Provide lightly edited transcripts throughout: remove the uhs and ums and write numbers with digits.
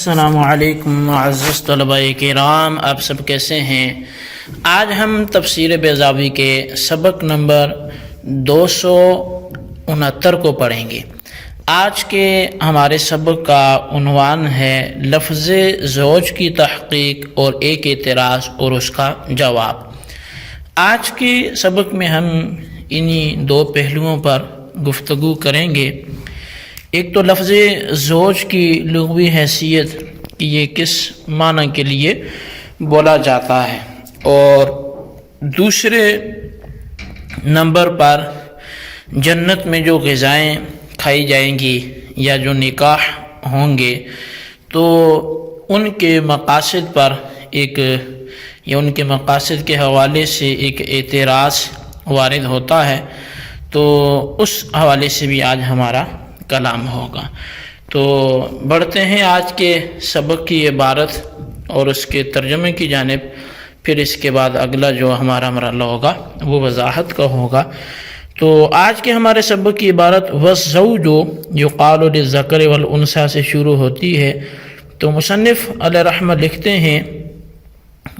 السلام علیکم معزز طلباء کرام، آپ سب کیسے ہیں؟ آج ہم تفسیر بیضاوی کے سبق نمبر 269 کو پڑھیں گے۔ آج کے ہمارے سبق کا عنوان ہے لفظ زوج کی تحقیق اور ایک اعتراض اور اس کا جواب۔ آج کے سبق میں ہم انہی دو پہلوؤں پر گفتگو کریں گے۔ ایک تو لفظ زوج کی لغوی حیثیت کہ یہ کس معنی کے لیے بولا جاتا ہے، اور دوسرے نمبر پر جنت میں جو غذائیں کھائی جائیں گی یا جو نکاح ہوں گے تو ان کے مقاصد پر ان کے مقاصد کے حوالے سے ایک اعتراض وارد ہوتا ہے، تو اس حوالے سے بھی آج ہمارا کلام ہوگا۔ تو بڑھتے ہیں آج کے سبق کی عبارت اور اس کے ترجمے کی جانب، پھر اس کے بعد اگلا جو ہمارا مرحلہ ہوگا وہ وضاحت کا ہوگا۔ تو آج کے ہمارے سبق کی عبارت والزوج یقال للذکر والانثی سے شروع ہوتی ہے۔ تو مصنف علیہ رحمہ لکھتے ہیں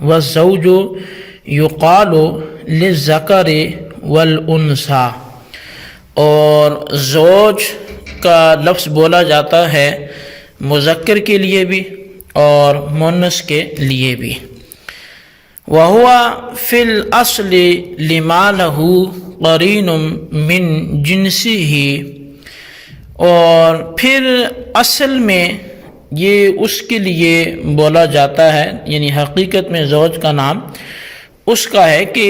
والزوج یقال للذکر والانثی، اور زوج کا لفظ بولا جاتا ہے مذکر کے لیے بھی اور مؤنث کے لیے بھی۔ وَهُوَ فِي الْأَصْلِ لِمَا لَهُ قَرِينٌ مِّن جِنسِهِ، اور پھر اصل میں یہ اس کے لیے بولا جاتا ہے، یعنی حقیقت میں زوج کا نام اس کا ہے کہ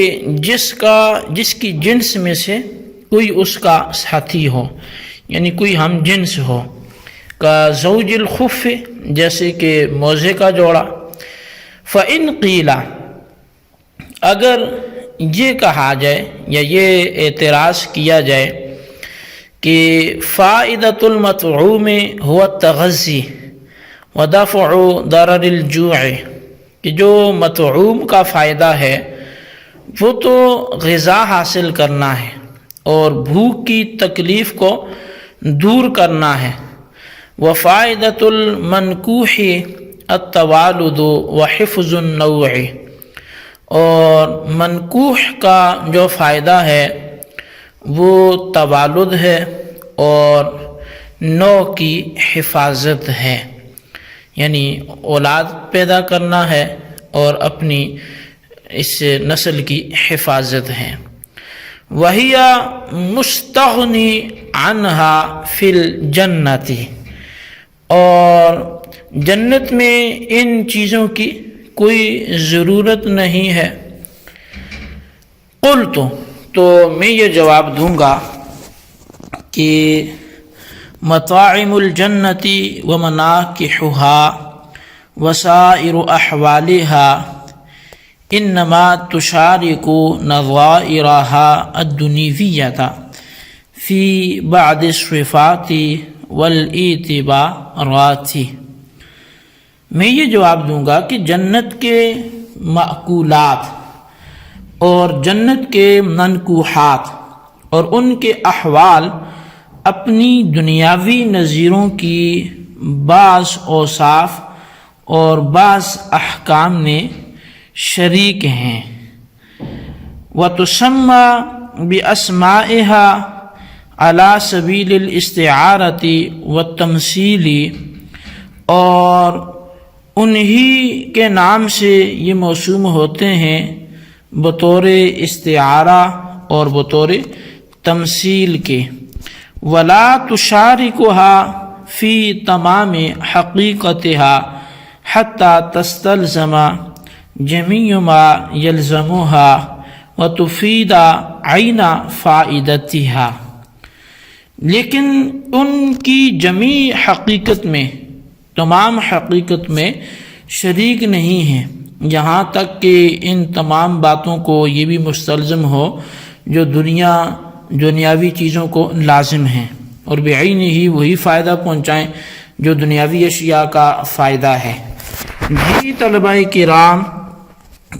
جس کی جنس میں سے کوئی اس کا ساتھی ہو، یعنی کوئی ہم جنس ہو، کا زوج الخف، جیسے کہ موزے کا جوڑا۔ فَإِنْ قِيلَ، اگر یہ کہا جائے یا یہ اعتراض کیا جائے کہ فائدۃ المطعوم هو التغذی ودفع ضرر الجوع، کہ جو مطعوم کا فائدہ ہے وہ تو غذا حاصل کرنا ہے اور بھوک کی تکلیف کو دور کرنا ہے۔ وفائدۃ المنکوح التوالد وحفظ النوع، اور منکوح کا جو فائدہ ہے وہ توالد ہے اور نوع کی حفاظت ہے، یعنی اولاد پیدا کرنا ہے اور اپنی اس نسل کی حفاظت ہے۔ وَهِيَ مُسْتَغْنِي عَنْهَا فِي الْجَنَّةِ، اور جنت میں ان چیزوں کی کوئی ضرورت نہیں ہے۔ قُلْتُ، تو میں یہ جواب دوں گا کہ مطاعم الجنة ومناکحها وسائر احوالها انما تشارک نظائرها الدنیویۃ فی بعض الصفات والاعتبارات۔ میں یہ جواب دوں گا کہ جنت کے مأکولات اور جنت کے منکوحات اور ان کے احوال اپنی دنیاوی نظیروں کی بعض اوصاف اور بعض احکام میں شریک ہیں۔ وَتُسَمَّى بِأَسْمَائِهَا عَلَى سَبِيلِ الْاِسْتِعَارَةِ وَالتَّمْثِيلِ، اور انہی کے نام سے یہ موسوم ہوتے ہیں بطور استعارہ اور بطور تمثیل کے۔ وَلَا تُشَارِكُهَا فِي تَمَامِ حَقِيقَتِهَا حَتَّى تَسْتَلْزَمَ جميع ما يلزمها وتفيد عين فائدتها، لیکن ان کی جمیع حقیقت میں، تمام حقیقت میں شریک نہیں ہیں، یہاں تک کہ ان تمام باتوں کو یہ بھی مستلزم ہو جو دنیاوی چیزوں کو لازم ہیں، اور بعین ہی وہی فائدہ پہنچائیں جو دنیاوی اشیاء کا فائدہ ہے۔ جی طلباء کرام،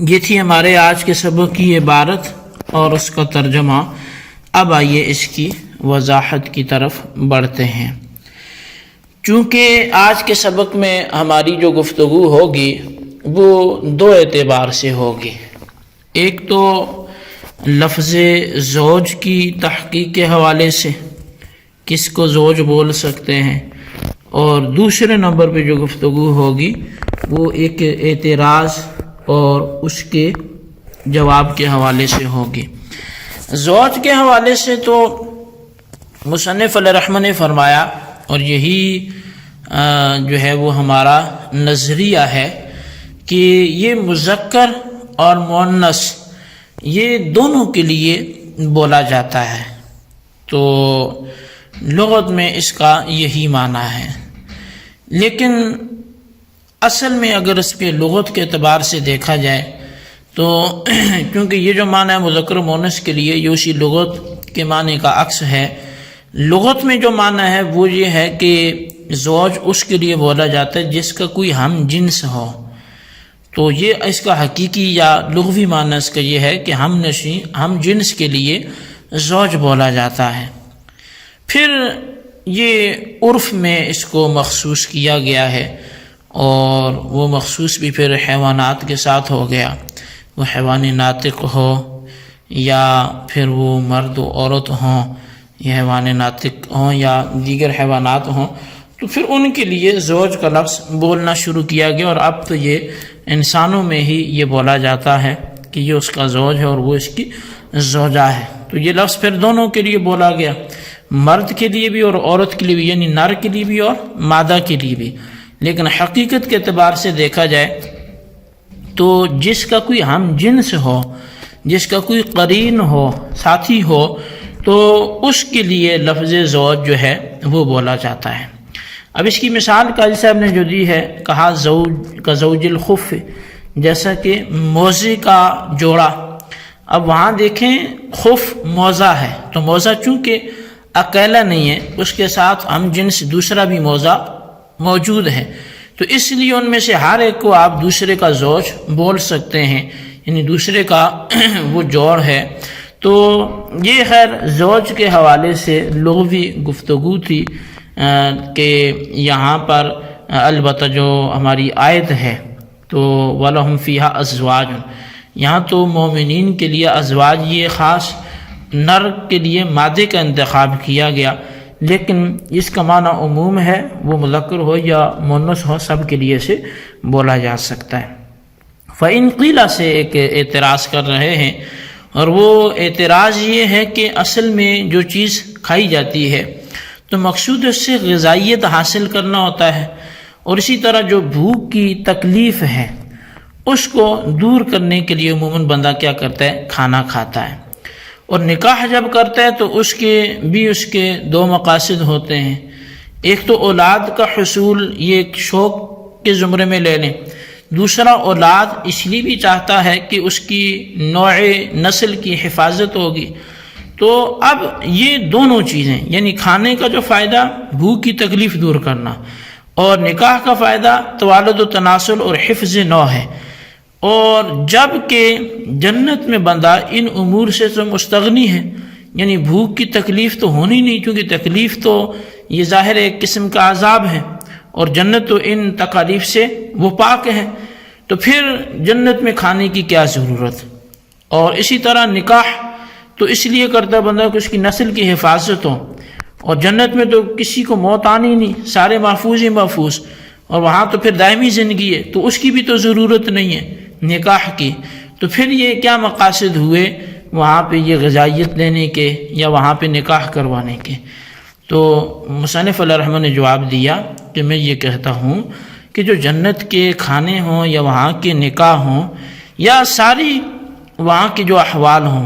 یہ تھی ہمارے آج کے سبق کی عبارت اور اس کا ترجمہ۔ اب آئیے اس کی وضاحت کی طرف بڑھتے ہیں۔ چونکہ آج کے سبق میں ہماری جو گفتگو ہوگی وہ دو اعتبار سے ہوگی. ایک تو لفظ زوج کی تحقیق کے حوالے سے، کس کو زوج بول سکتے ہیں، اور دوسرے نمبر پہ جو گفتگو ہوگی وہ ایک اعتراض اور اس کے جواب کے حوالے سے ہوگی. زوج کے حوالے سے تو مصنف علیہ رحمہ نے فرمایا، اور یہی جو ہے وہ ہمارا نظریہ ہے، کہ یہ مذکر اور مؤنث یہ دونوں کے لیے بولا جاتا ہے. تو لغت میں اس کا یہی معنی ہے، لیکن اصل میں اگر اس کے لغت کے اعتبار سے دیکھا جائے تو کیونکہ یہ جو معنی ہے مذکر و مؤنث کے لیے، یہ اسی لغت کے معنی کا عکس ہے. لغت میں جو معنی ہے وہ یہ ہے کہ زوج اس کے لیے بولا جاتا ہے جس کا کوئی ہم جنس ہو. تو یہ اس کا حقیقی یا لغوی معنی اس کا یہ ہے کہ ہم جنس کے لیے زوج بولا جاتا ہے. پھر یہ عرف میں اس کو مخصوص کیا گیا ہے، اور وہ مخصوص بھی پھر حیوانات کے ساتھ ہو گیا، وہ حیوان ناطق ہو یا پھر وہ مرد و عورت ہوں، یا حیوان ناطق ہوں یا دیگر حیوانات ہوں، تو پھر ان کے لیے زوج کا لفظ بولنا شروع کیا گیا. اور اب تو یہ انسانوں میں ہی یہ بولا جاتا ہے کہ یہ اس کا زوج ہے اور وہ اس کی زوجہ ہے. تو یہ لفظ پھر دونوں کے لیے بولا گیا، مرد کے لیے بھی اور عورت کے لیے بھی، یعنی نر کے لیے بھی اور مادہ کے لیے بھی. لیکن حقیقت کے اعتبار سے دیکھا جائے تو جس کا کوئی ہم جنس ہو، جس کا کوئی قرین ہو، ساتھی ہو، تو اس کے لیے لفظ زوج جو ہے وہ بولا جاتا ہے. اب اس کی مثال قاضی صاحب نے جو دی ہے، کہا زوج کا زوج الخف، جیسا کہ موزے کا جوڑا. اب وہاں دیکھیں خف موزہ ہے، تو موزہ چونکہ اکیلا نہیں ہے، اس کے ساتھ ہم جنس دوسرا بھی موزہ موجود ہے، تو اس لیے ان میں سے ہر ایک کو آپ دوسرے کا زوج بول سکتے ہیں، یعنی دوسرے کا وہ جوڑ ہے. تو یہ خیر زوج کے حوالے سے لغوی گفتگو تھی کہ یہاں پر البتہ جو ہماری آیت ہے تو وَلَهُمْ فِيهَا أَزْوَاجٌ، یہاں تو مومنین کے لیے ازواج یہ خاص نر کے لیے مادے کا انتخاب کیا گیا، لیکن اس کا معنی عموم ہے، وہ مذکر ہو یا مؤنث ہو سب کے لیے سے بولا جا سکتا ہے. فَإِنْ قِيلَ سے ایک اعتراض کر رہے ہیں، اور وہ اعتراض یہ ہے کہ اصل میں جو چیز کھائی جاتی ہے تو مقصود اس سے غذائیت حاصل کرنا ہوتا ہے، اور اسی طرح جو بھوک کی تکلیف ہے اس کو دور کرنے کے لیے عموماً بندہ کیا کرتا ہے، کھانا کھاتا ہے. اور نکاح جب کرتا ہے تو اس کے دو مقاصد ہوتے ہیں. ایک تو اولاد کا حصول، یہ ایک شوق کے زمرے میں لے لیں. دوسرا اولاد اس لیے بھی چاہتا ہے کہ اس کی نوع نسل کی حفاظت ہوگی. تو اب یہ دونوں چیزیں، یعنی کھانے کا جو فائدہ بھوک کی تکلیف دور کرنا، اور نکاح کا فائدہ توالد و تناسل اور حفظ نو ہے. اور جب کہ جنت میں بندہ ان امور سے تو مستغنی ہے، یعنی بھوک کی تکلیف تو ہونی نہیں، کیونکہ تکلیف تو یہ ظاہر ایک قسم کا عذاب ہے، اور جنت تو ان تکالیف سے وہ پاک ہے. تو پھر جنت میں کھانے کی کیا ضرورت. اور اسی طرح نکاح تو اس لیے کرتا بندہ کہ اس کی نسل کی حفاظت ہو، اور جنت میں تو کسی کو موت آنی نہیں، سارے محفوظ ہی محفوظ، اور وہاں تو پھر دائمی زندگی ہے، تو اس کی بھی تو ضرورت نہیں ہے نکاح کی. تو پھر یہ کیا مقاصد ہوئے وہاں پہ یہ غذائیت لینے کے یا وہاں پہ نکاح کروانے کے. تو مصنف علیہ رحمہ نے جواب دیا کہ میں یہ کہتا ہوں کہ جو جنت کے کھانے ہوں یا وہاں کے نکاح ہوں یا ساری وہاں کے جو احوال ہوں،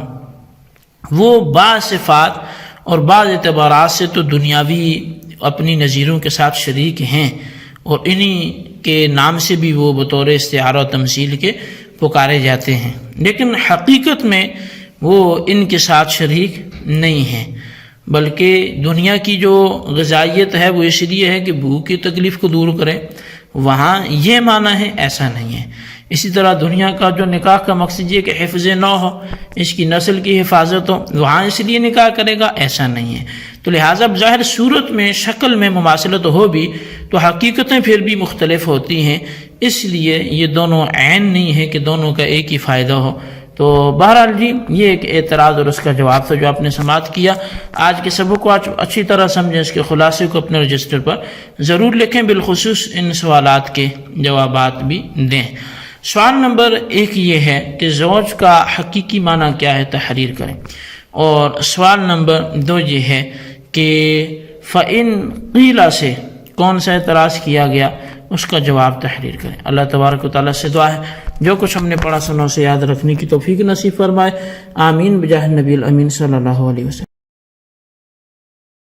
وہ بعض صفات اور بعض اعتبارات سے تو دنیاوی اپنی نظیروں کے ساتھ شریک ہیں، اور انہی کے نام سے بھی وہ بطور استعارہ و تمثیل کے پکارے جاتے ہیں، لیکن حقیقت میں وہ ان کے ساتھ شریک نہیں ہیں. بلکہ دنیا کی جو غذائیت ہے وہ اس لیے ہے کہ بھوک کی تکلیف کو دور کرے، وہاں یہ معنی ہے، ایسا نہیں ہے۔ اسی طرح دنیا کا جو نکاح کا مقصد یہ کہ حفظ نو ہو، اس کی نسل کی حفاظت ہو، وہاں اس لیے نکاح کرے گا، ایسا نہیں ہے۔ تو لہٰذا ظاہر صورت میں شکل میں مماثلت ہو بھی تو حقیقتیں پھر بھی مختلف ہوتی ہیں، اس لیے یہ دونوں عین نہیں ہے کہ دونوں کا ایک ہی فائدہ ہو۔ تو بہرحال جی یہ ایک اعتراض اور اس کا جواب تھا جو آپ نے سماعت کیا۔ آج کے سبق کو اچھی طرح سمجھیں، اس کے خلاصے کو اپنے رجسٹر پر ضرور لکھیں، بالخصوص ان سوالات کے جوابات بھی دیں۔ سوال نمبر 1 یہ ہے کہ زوج کا حقیقی معنی کیا ہے، تحریر کریں۔ اور سوال نمبر 2 یہ ہے کہ فَإِن قِيلَ سے کون سا اعتراض کیا گیا، اس کا جواب تحریر کریں۔ اللہ تبارک و تعالیٰ سے دعا ہے جو کچھ ہم نے پڑھا سنا اسے یاد رکھنے کی توفیق نصیب فرمائے، آمین بجاہ النبی الامین صلی اللہ علیہ وسلم۔